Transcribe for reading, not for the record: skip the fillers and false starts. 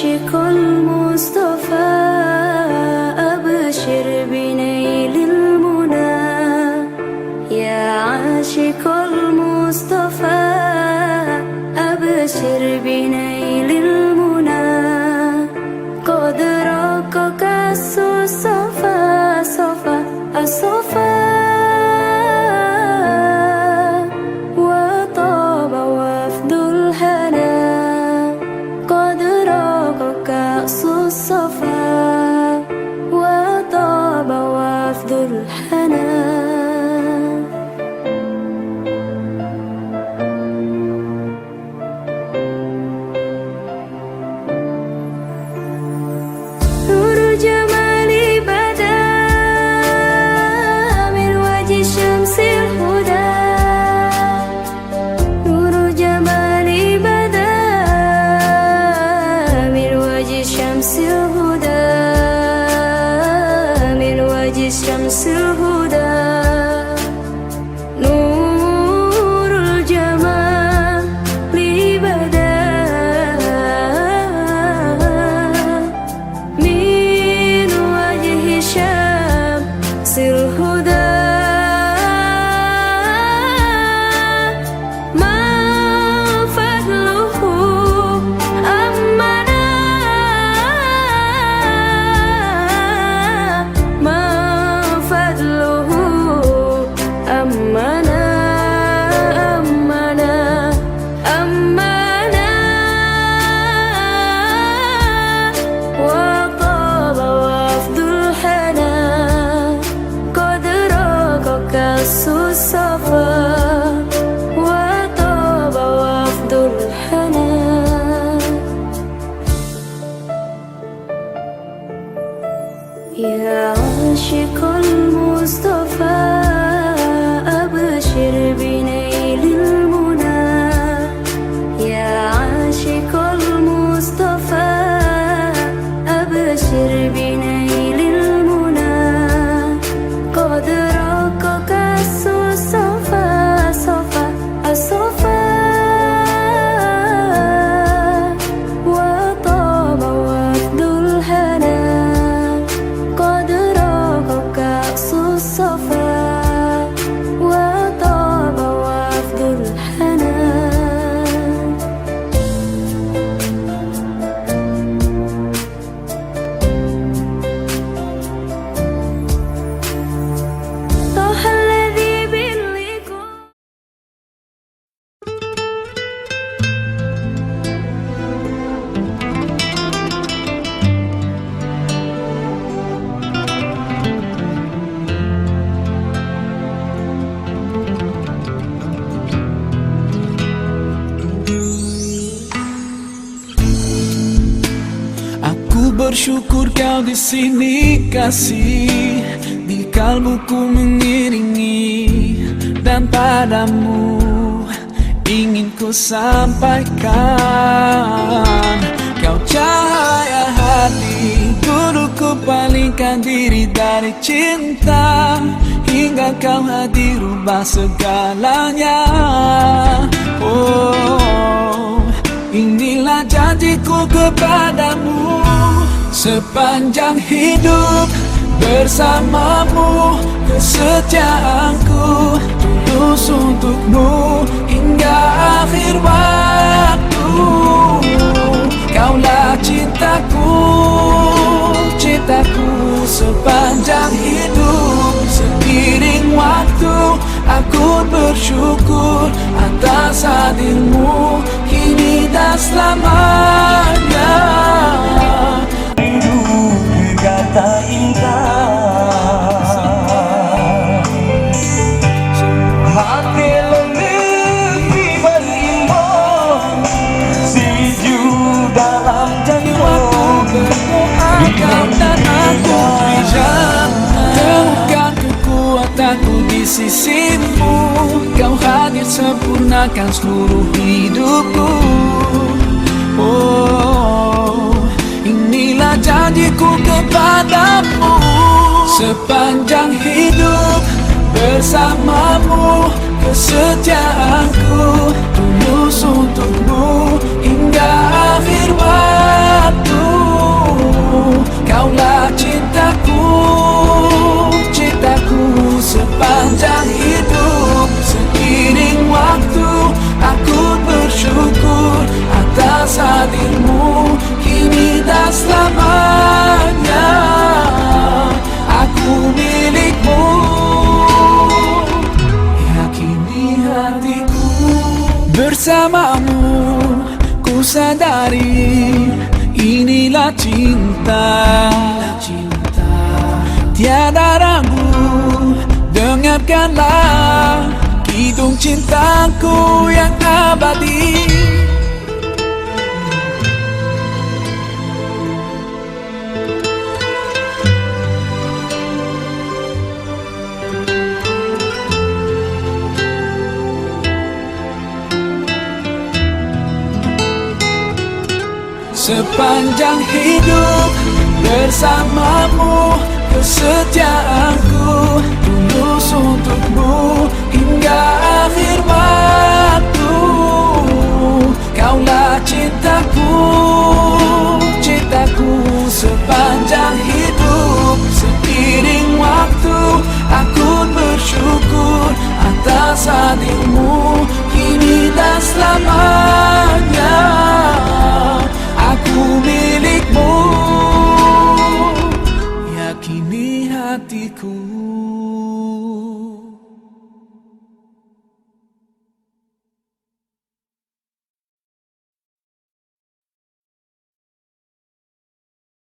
عاشق المصطفى أبشر بنيل المنى يا عاشق المصطفى أبشر بنيل المنى قد رقك الصفا صفا الصفا وطاب وفد الهنا قد رقك الصفا وطاب وفد الهنا شمس الهدى نور الجمال بدا من وجه شمس الهدى ما فضله أمنا أمنا أمنا أمنا وطاب وفد الهنا قد رقك الصفا وطاب وفد الهنا يا عاشق المصطفى أبشر بنيل المنى يا عاشق المصطفى أبشر بنيل المنى قد رقك الصفا صفا الصفا وطاب وفد الهنا قد رقك الصفا Bersyukur kau di sini kasih, di kalbuku mengiringi, dan padamu ingin ku sampaikan. Kau cahaya hati, dulu ku palingkan diri dari cinta, hingga kau hadir rubah segalanya. Oh, inilah janjiku kepadamu, sepanjang hidup bersamamu, kesetiaanku tulus untukmu hingga akhir waktu. Kaulah cintaku, cintaku sepanjang hidup. Seiring waktu aku bersyukur atas hadirmu kini dan selamanya. Kata indah hati lebih berimbang, sejuk dalam jiwa. Berdoa kau dan aku bijak, temukan kekuatanku di sisimu. Kau hadir sempurnakan seluruh hidupku. Oh, inilah janjiku kepadamu, sepanjang hidup bersamamu, kesetiaanku tulus untukmu hingga akhir waktu. selamanya aku milikmu. Yakini hatiku bersamamu, ku sadari inilah cinta. Tiada ragu, dengarkanlah kidung cintaku yang abadi. Sepanjang hidup bersamamu, kesetiaanku